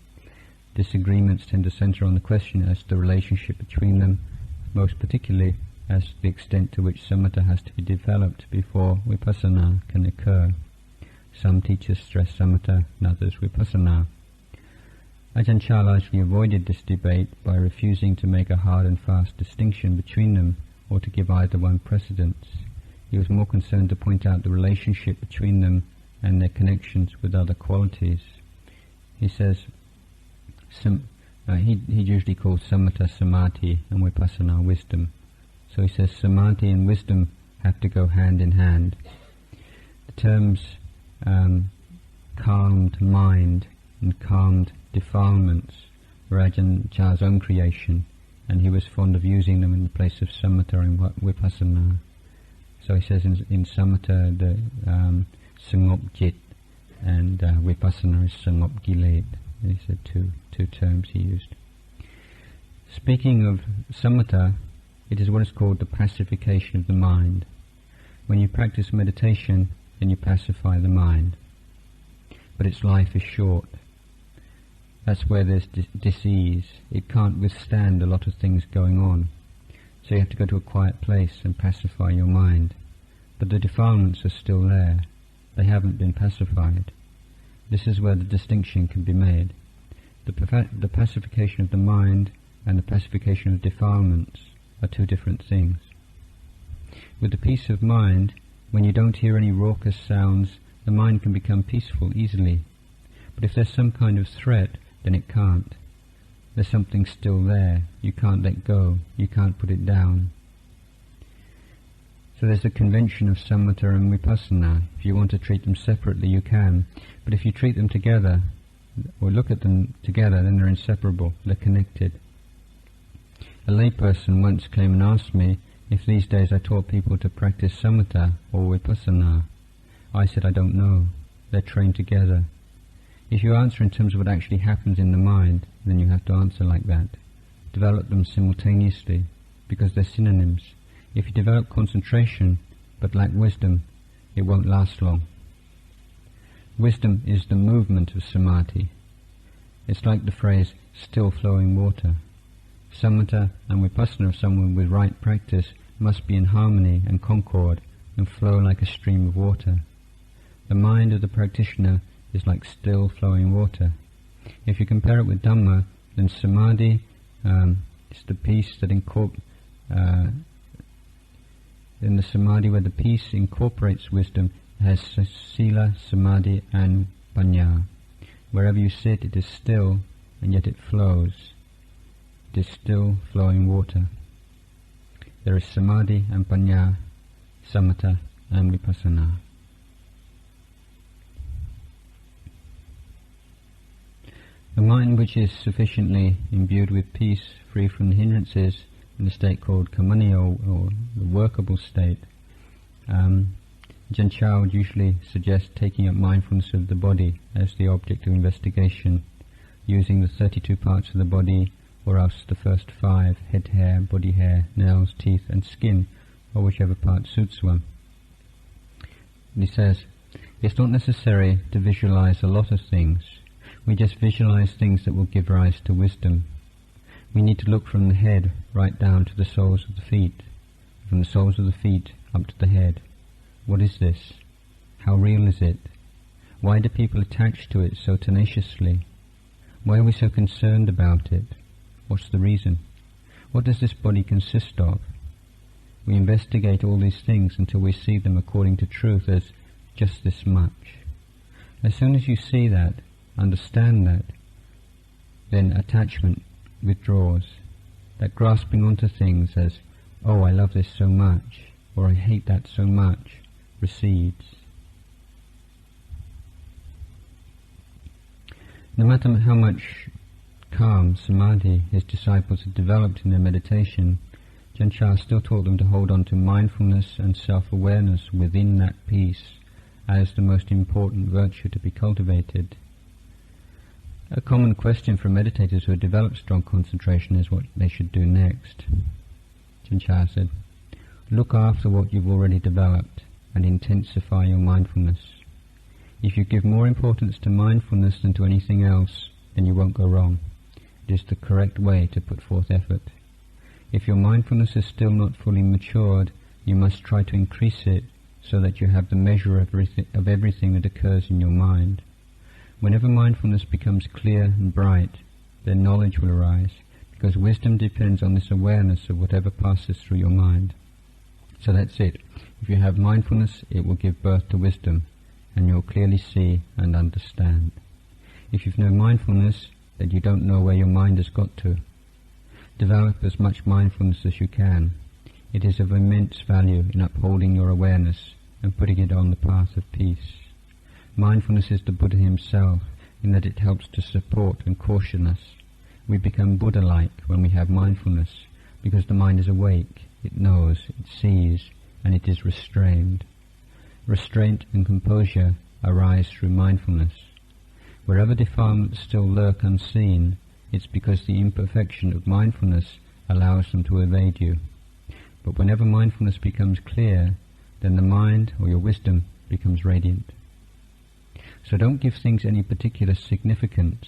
Disagreements tend to center on the question as to the relationship between them, most particularly as to the extent to which samatha has to be developed before vipassana can occur. Some teachers stress samatha and others vipassana. Ajahn Chah largely avoided this debate by refusing to make a hard and fast distinction between them or to give either one precedence. He was more concerned to point out the relationship between them and their connections with other qualities. He says, he usually calls samatha samadhi and vipassana wisdom. So he says samadhi and wisdom have to go hand in hand. The terms calmed mind and calmed defilements were Ajahn Chah's own creation, and he was fond of using them in the place of samatha and vipassana. So he says in samatha the sangop jit and vipassana is sangop gilet. These are two terms he used. Speaking of samatha, it is what is called the pacification of the mind. When you practice meditation, then you pacify the mind. But its life is short. That's where there's disease. It can't withstand a lot of things going on. So you have to go to a quiet place and pacify your mind. But the defilements are still there. They haven't been pacified. This is where the distinction can be made. The pacification of the mind and the pacification of defilements are two different things. With the peace of mind, when you don't hear any raucous sounds, the mind can become peaceful easily. But if there's some kind of threat, then it can't. There's something still there. You can't let go. You can't put it down. So there's a convention of samatha and vipassana. If you want to treat them separately, you can. But if you treat them together, or look at them together, then they're inseparable. They're connected. A layperson once came and asked me if these days I taught people to practice samatha or vipassana. I said, I don't know. They're trained together. If you answer in terms of what actually happens in the mind, then you have to answer like that. Develop them simultaneously, because they're synonyms. If you develop concentration, but lack wisdom, it won't last long. Wisdom is the movement of samadhi. It's like the phrase, still flowing water. Samatha and vipassana of someone with right practice must be in harmony and concord and flow like a stream of water. The mind of the practitioner is like still flowing water. If you compare it with Dhamma, then samadhi is the peace that in the samadhi where the peace incorporates wisdom, it has sila, samadhi and panya. Wherever you sit, it is still, and yet it flows. It is still flowing water. There is samadhi and panya, samatha and vipassana. A mind which is sufficiently imbued with peace, free from hindrances, in a state called kamaniya, or the workable state, Ajahn Chah would usually suggest taking up mindfulness of the body as the object of investigation, using the 32 parts of the body, or else the first 5, head hair, body hair, nails, teeth and skin, or whichever part suits one. And he says, it's not necessary to visualize a lot of things. We just visualize things that will give rise to wisdom. We need to look from the head right down to the soles of the feet, from the soles of the feet up to the head. What is this? How real is it? Why do people attach to it so tenaciously? Why are we so concerned about it? What's the reason? What does this body consist of? We investigate all these things until we see them according to truth as just this much. As soon as you see that, understand that, then attachment withdraws. That grasping onto things as, oh, I love this so much, or I hate that so much, recedes. No matter how much calm, samadhi, his disciples had developed in their meditation, Ajahn Chah still taught them to hold on to mindfulness and self-awareness within that peace as the most important virtue to be cultivated. A common question for meditators who have developed strong concentration is what they should do next. Ajahn Chah said, look after what you've already developed and intensify your mindfulness. If you give more importance to mindfulness than to anything else, then you won't go wrong. It is the correct way to put forth effort. If your mindfulness is still not fully matured, you must try to increase it so that you have the measure of everything that occurs in your mind. Whenever mindfulness becomes clear and bright, then knowledge will arise, because wisdom depends on this awareness of whatever passes through your mind. So that's it. If you have mindfulness, it will give birth to wisdom, and you'll clearly see and understand. If you've no mindfulness, then you don't know where your mind has got to. Develop as much mindfulness as you can. It is of immense value in upholding your awareness and putting it on the path of peace. Mindfulness is the Buddha himself, in that it helps to support and caution us. We become Buddha-like when we have mindfulness, because the mind is awake, it knows, it sees, and it is restrained. Restraint and composure arise through mindfulness. Wherever defilements still lurk unseen, it's because the imperfection of mindfulness allows them to evade you. But whenever mindfulness becomes clear, then the mind, or your wisdom, becomes radiant. So don't give things any particular significance.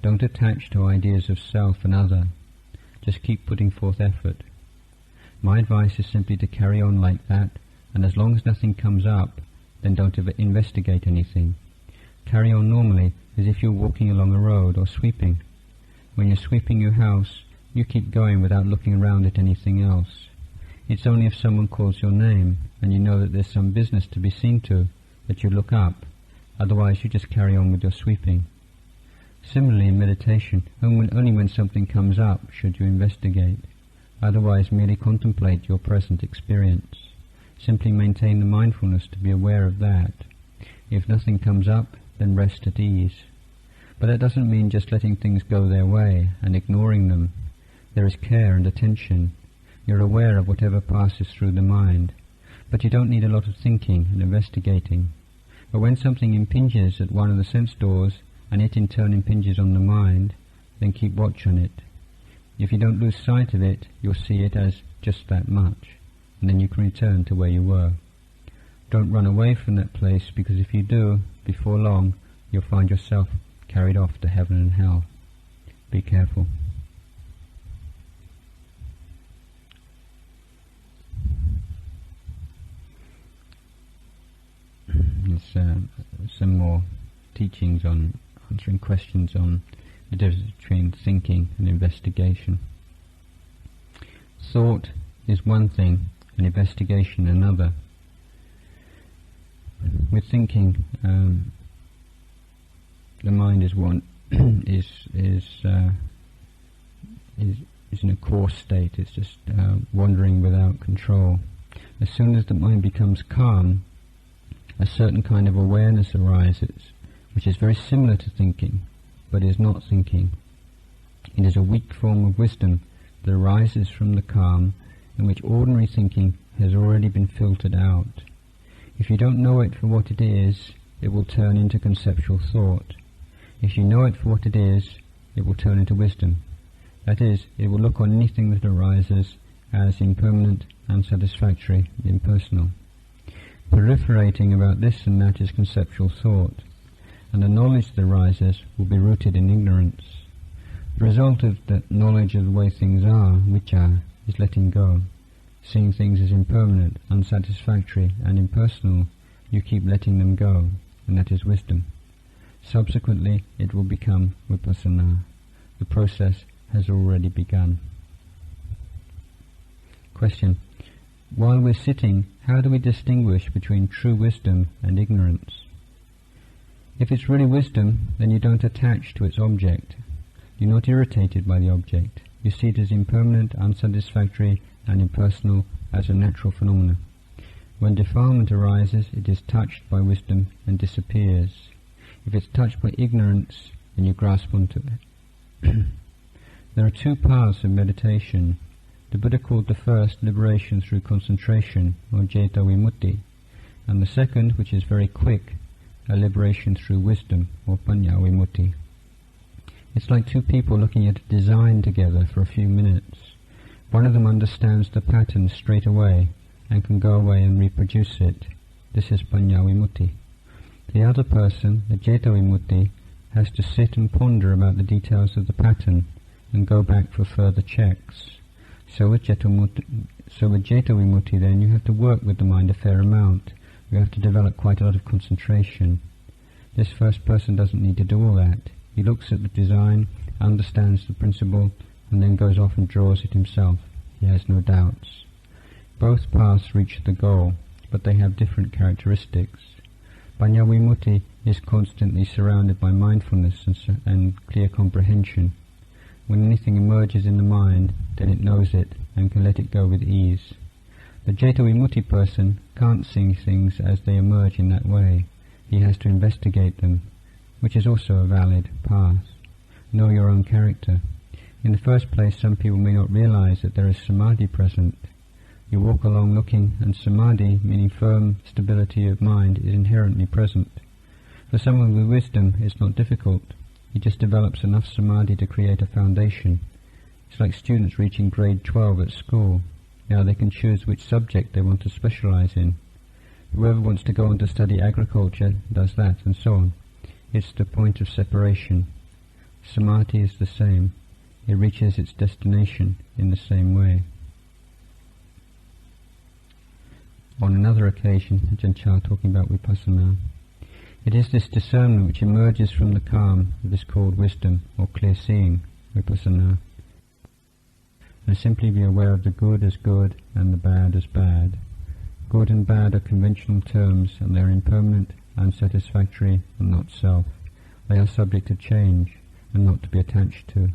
Don't attach to ideas of self and other. Just keep putting forth effort. My advice is simply to carry on like that, and as long as nothing comes up, then don't investigate anything. Carry on normally as if you're walking along a road or sweeping. When you're sweeping your house, you keep going without looking around at anything else. It's only if someone calls your name and you know that there's some business to be seen to that you look up. Otherwise you just carry on with your sweeping. Similarly in meditation, only when something comes up should you investigate. Otherwise merely contemplate your present experience. Simply maintain the mindfulness to be aware of that. If nothing comes up, then rest at ease. But that doesn't mean just letting things go their way and ignoring them. There is care and attention. You're aware of whatever passes through the mind. But you don't need a lot of thinking and investigating. But when something impinges at one of the sense doors, and it in turn impinges on the mind, then keep watch on it. If you don't lose sight of it, you'll see it as just that much, and then you can return to where you were. Don't run away from that place, because if you do, before long, you'll find yourself carried off to heaven and hell. Be careful. There's some more teachings on answering questions on the difference between thinking and investigation. Thought is one thing, and investigation another. With thinking, the mind is one is in a coarse state. It's just wandering without control. As soon as the mind becomes calm, a certain kind of awareness arises, which is very similar to thinking, but is not thinking. It is a weak form of wisdom that arises from the calm, in which ordinary thinking has already been filtered out. If you don't know it for what it is, it will turn into conceptual thought. If you know it for what it is, it will turn into wisdom. That is, it will look on anything that arises as impermanent, unsatisfactory, and impersonal. Proliferating about this and that is conceptual thought, and the knowledge that arises will be rooted in ignorance. The result of that knowledge of the way things are, vicca, is letting go. Seeing things as impermanent, unsatisfactory, and impersonal, you keep letting them go, and that is wisdom. Subsequently, it will become vipassana. The process has already begun. Question. While we're sitting, how do we distinguish between true wisdom and ignorance? If it's really wisdom, then you don't attach to its object. You're not irritated by the object. You see it as impermanent, unsatisfactory, and impersonal as a natural phenomenon. When defilement arises, it is touched by wisdom and disappears. If it's touched by ignorance, then you grasp onto it. There are two paths of meditation. The Buddha called the first liberation through concentration, or jeta vimutti, and the second, which is very quick, a liberation through wisdom, or panya vimutti. It's like two people looking at a design together for a few minutes. One of them understands the pattern straight away and can go away and reproduce it. This is Panya Vimutti. The other person, the Jeta Vimutti, has to sit and ponder about the details of the pattern and go back for further checks. So with Jeta Vimutti then you have to work with the mind a fair amount. You have to develop quite a lot of concentration. This first person doesn't need to do all that. He looks at the design, understands the principle, and then goes off and draws it himself. He has no doubts. Both paths reach the goal, but they have different characteristics. Panya Vimutti is constantly surrounded by mindfulness and clear comprehension. When anything emerges in the mind, then it knows it and can let it go with ease. The Jeta Vimutti person can't see things as they emerge in that way. He has to investigate them, which is also a valid path. Know your own character. In the first place, some people may not realize that there is samadhi present. You walk along looking, and samadhi, meaning firm stability of mind, is inherently present. For someone with wisdom, it's not difficult. He just develops enough samadhi to create a foundation. It's like students reaching grade 12 at school. Now they can choose which subject they want to specialize in. Whoever wants to go on to study agriculture does that, and so on. It's the point of separation. Samadhi is the same. It reaches its destination in the same way. On another occasion, Ajahn Chah talking about vipassana, it is this discernment which emerges from the calm that is called wisdom, or clear seeing, vipassana. And simply be aware of the good as good and the bad as bad. Good and bad are conventional terms, and they are impermanent, unsatisfactory, and not self. They are subject to change, and not to be attached to.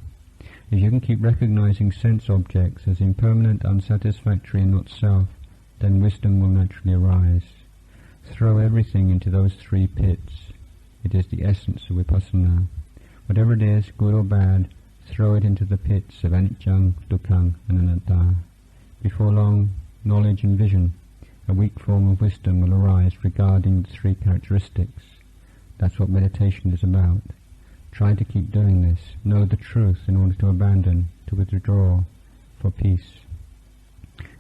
If you can keep recognizing sense objects as impermanent, unsatisfactory, and not self, then wisdom will naturally arise. Throw everything into those three pits. It is the essence of vipassana. Whatever it is, good or bad, throw it into the pits of anicca, dukkha, and anatta. Before long, knowledge and vision, a weak form of wisdom, will arise regarding the three characteristics. That's what meditation is about. Try to keep doing this. Know the truth in order to abandon, to withdraw, for peace.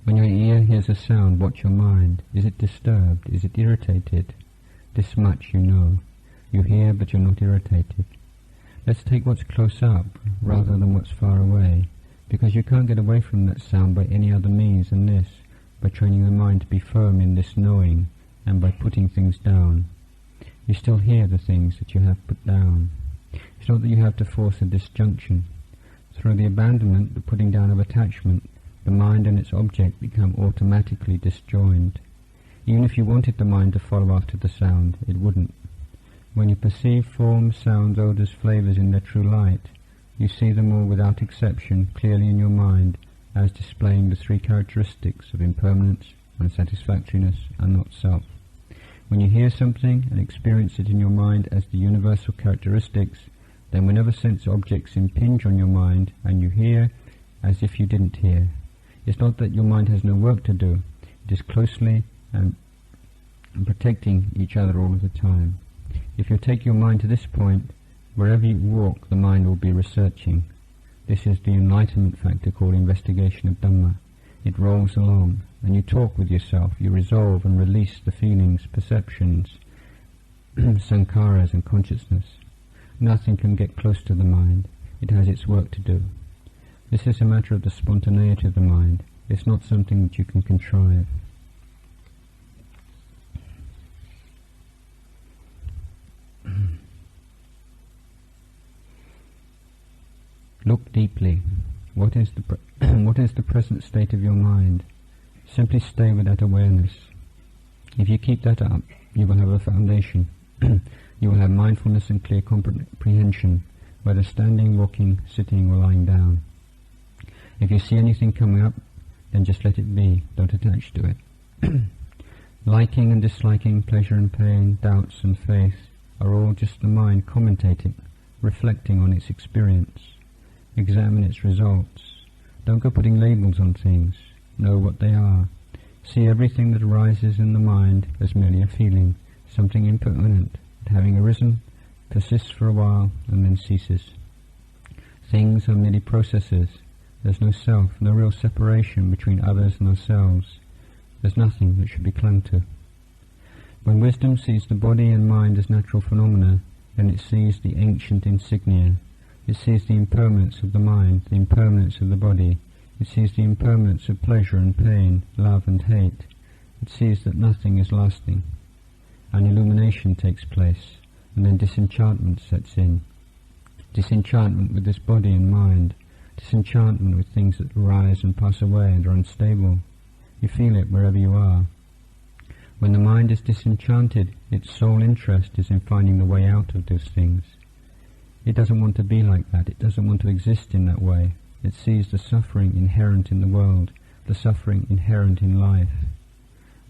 When your ear hears a sound, watch your mind. Is it disturbed? Is it irritated? This much you know. You hear, but you're not irritated. Let's take what's close up, rather than what's far away, because you can't get away from that sound by any other means than this, by training the mind to be firm in this knowing, and by putting things down. You still hear the things that you have put down. It's not that you have to force a disjunction. Through the abandonment, the putting down of attachment, the mind and its object become automatically disjoined. Even if you wanted the mind to follow after the sound, it wouldn't. When you perceive forms, sounds, odours, flavours in their true light, you see them all without exception clearly in your mind as displaying the three characteristics of impermanence, unsatisfactoriness, and not self. When you hear something and experience it in your mind as the universal characteristics, then whenever sense objects impinge on your mind, and you hear as if you didn't hear. It's not that your mind has no work to do. It is closely and protecting each other all of the time. If you take your mind to this point, wherever you walk, the mind will be researching. This is the enlightenment factor called investigation of Dhamma. It rolls along, and you talk with yourself. You resolve and release the feelings, perceptions, sankharas and consciousness. Nothing can get close to the mind. It has its work to do. This is a matter of the spontaneity of the mind. It's not something that you can contrive. Look deeply. What is the present state of your mind? Simply stay with that awareness. If you keep that up, you will have a foundation. You will have mindfulness and clear comprehension, whether standing, walking, sitting, or lying down. If you see anything coming up, then just let it be. Don't attach to it. Liking and disliking, pleasure and pain, doubts and faith are all just the mind commentating, reflecting on its experience. Examine its results. Don't go putting labels on things. Know what they are. See everything that arises in the mind as merely a feeling, something impermanent, that having arisen, persists for a while and then ceases. Things are merely processes. There's no self, no real separation between others and ourselves. There's nothing that should be clung to. When wisdom sees the body and mind as natural phenomena, then it sees the ancient insignia. It sees the impermanence of the mind, the impermanence of the body. It sees the impermanence of pleasure and pain, love and hate. It sees that nothing is lasting. An illumination takes place, and then disenchantment sets in. Disenchantment with this body and mind. Disenchantment with things that arise and pass away and are unstable. You feel it wherever you are. When the mind is disenchanted, its sole interest is in finding the way out of those things. It doesn't want to be like that. It doesn't want to exist in that way. It sees the suffering inherent in the world, the suffering inherent in life.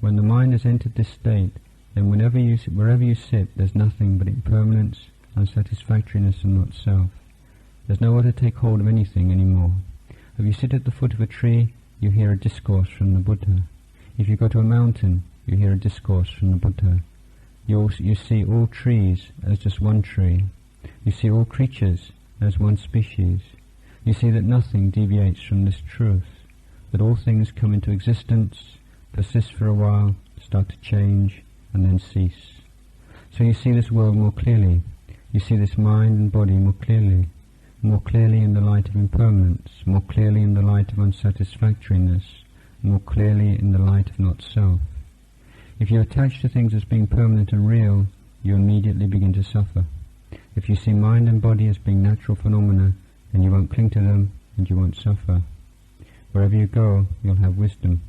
When the mind has entered this state, then wherever you sit, there's nothing but impermanence, unsatisfactoriness and not self. There's nowhere to take hold of anything anymore. If you sit at the foot of a tree, you hear a discourse from the Buddha. If you go to a mountain, you hear a discourse from the Buddha. You see all trees as just one tree. You see all creatures as one species. You see that nothing deviates from this truth, that all things come into existence, persist for a while, start to change, and then cease. So you see this world more clearly. You see this mind and body more clearly in the light of impermanence, more clearly in the light of unsatisfactoriness, more clearly in the light of not self. If you attach to things as being permanent and real, you immediately begin to suffer. If you see mind and body as being natural phenomena, then you won't cling to them and you won't suffer. Wherever you go, you'll have wisdom.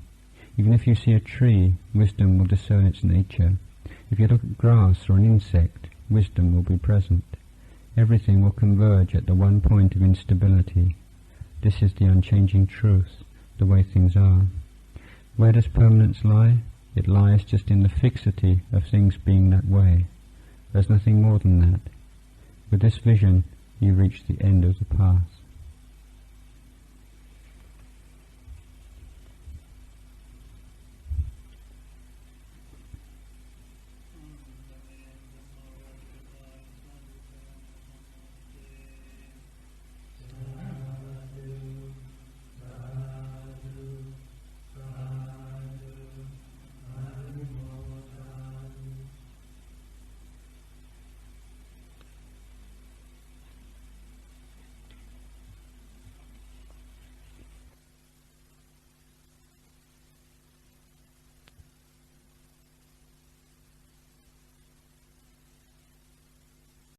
Even if you see a tree, wisdom will discern its nature. If you look at grass or an insect, wisdom will be present. Everything will converge at the one point of instability. This is the unchanging truth, the way things are. Where does permanence lie? It lies just in the fixity of things being that way. There's nothing more than that. With this vision, you reach the end of the path.